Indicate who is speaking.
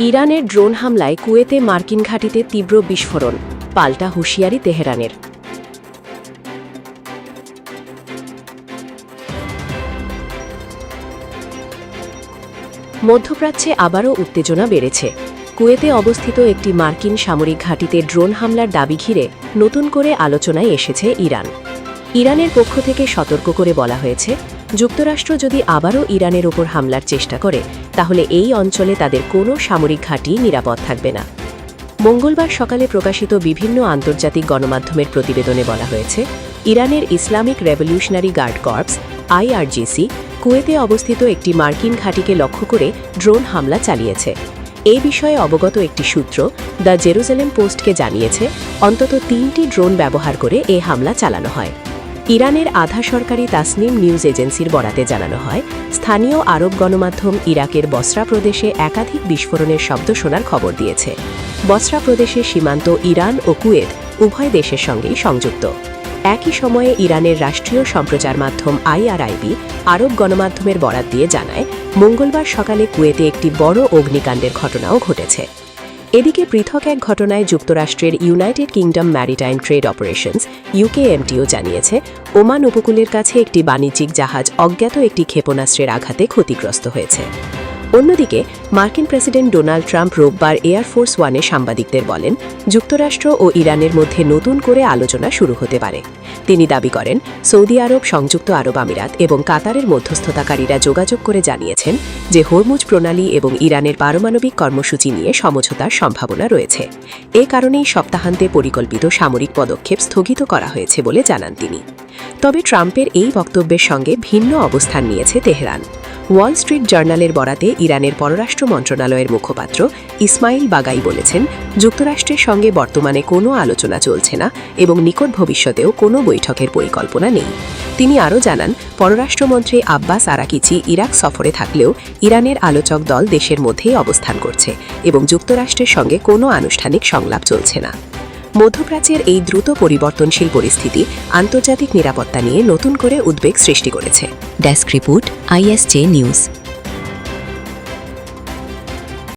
Speaker 1: ইরানের ড্রোন হামলায় কুয়েতে মার্কিন ঘাঁটিতে তীব্র বিস্ফোরণ, পাল্টা হুঁশিয়ারি তেহরানের। মধ্যপ্রাচ্যে আবারও উত্তেজনা বেড়েছে। কুয়েতে অবস্থিত একটি মার্কিন সামরিক ঘাঁটিতে ড্রোন হামলার দাবি ঘিরে নতুন করে আলোচনায় এসেছে ইরান। ইরানের পক্ষ থেকে সতর্ক করে বলা হয়েছে, যুক্তরাষ্ট্র যদি আবারও ইরানের ওপর হামলার চেষ্টা করে তাহলে এই অঞ্চলে তাদের কোনো সামরিক ঘাঁটি নিরাপদ থাকবে না। মঙ্গলবার সকালে প্রকাশিত বিভিন্ন আন্তর্জাতিক গণমাধ্যমের প্রতিবেদনে বলা হয়েছে, ইরানের Islamic revolutionary guard corps IRGC কুয়েতে অবস্থিত একটি মার্কিন ঘাঁটিকে লক্ষ্য করে ড্রোন হামলা চালিয়েছে। এই বিষয়ে অবগত একটি সূত্র দ্য জেরুজালেম পোস্টকে জানিয়েছে, অন্তত 3টি ড্রোন ব্যবহার করে এই হামলা চালানো হয়। ইরানের আধা সরকারি তাসনিম নিউজ এজেন্সির বরাতে জানানো হয়, স্থানীয় আরব গণমাধ্যম ইরাকের বসরা প্রদেশে একাধিক বিস্ফোরণের শব্দ শোনার খবর দিয়েছে। বসরা প্রদেশের সীমান্ত ইরান ও কুয়েত উভয় দেশের সঙ্গেই সংযুক্ত। একই সময়ে ইরানের রাষ্ট্রীয় সম্প্রচার মাধ্যম IRIB আরব গণমাধ্যমের বরাত দিয়ে জানায়, মঙ্গলবার সকালে কুয়েতে একটি বড় অগ্নিকাণ্ডের ঘটনাও ঘটেছে। এদিকে পৃথক এক ঘটনায় যুক্তরাষ্ট্রের United Kingdom maritime trade operations UKMTও জানিয়েছে, ওমান উপকূলের কাছে একটি বাণিজ্যিক জাহাজ অজ্ঞাত একটি ক্ষেপণাস্ত্রের আঘাতে ক্ষতিগ্রস্ত হয়েছে। অন্যদিকে মার্কিন প্রেসিডেন্ট ডোনাল্ড ট্রাম্প রোববার এয়ারফোর্স ওয়ানে সাংবাদিকদের বলেন, যুক্তরাষ্ট্র ও ইরানের মধ্যে নতুন করে আলোচনা শুরু হতে পারে। তিনি দাবি করেন, সৌদি আরব, সংযুক্ত আরব আমিরাত এবং কাতারের মধ্যস্থতাকারীরা যোগাযোগ করে জানিয়েছেন যে হরমুজ প্রণালী এবং ইরানের পারমাণবিক কর্মসূচি নিয়ে সমঝোতার সম্ভাবনা রয়েছে। এ কারণেই সপ্তাহান্তে পরিকল্পিত সামরিক পদক্ষেপ স্থগিত করা হয়েছে বলে জানান তিনি। তবে ট্রাম্পের এই বক্তব্যের সঙ্গে ভিন্ন অবস্থান নিয়েছে তেহরান। ওয়াল স্ট্রিট জার্নালের বরাতে ইরানের পররাষ্ট্র মন্ত্রণালয়ের মুখপাত্র ইসমাইল বাগাই বলেছেন, যুক্তরাষ্ট্রের সঙ্গে বর্তমানে কোনো আলোচনা চলছে না এবং নিকট ভবিষ্যতেও কোনো বৈঠকের পরিকল্পনা নেই। তিনি আরও জানান, পররাষ্ট্রমন্ত্রী আব্বাস আরাকিচি ইরাক সফরে থাকলেও ইরানের আলোচক দল দেশের মধ্যেই অবস্থান করছে এবং যুক্তরাষ্ট্রের সঙ্গে কোনো আনুষ্ঠানিক সংলাপ চলছে না। মধ্যপ্রাচ্যের এই দ্রুত পরিবর্তনশীল পরিস্থিতি আন্তর্জাতিক নিরাপত্তা নিয়ে নতুন করে উদ্বেগ সৃষ্টি করেছে।
Speaker 2: Desk report ISJ news.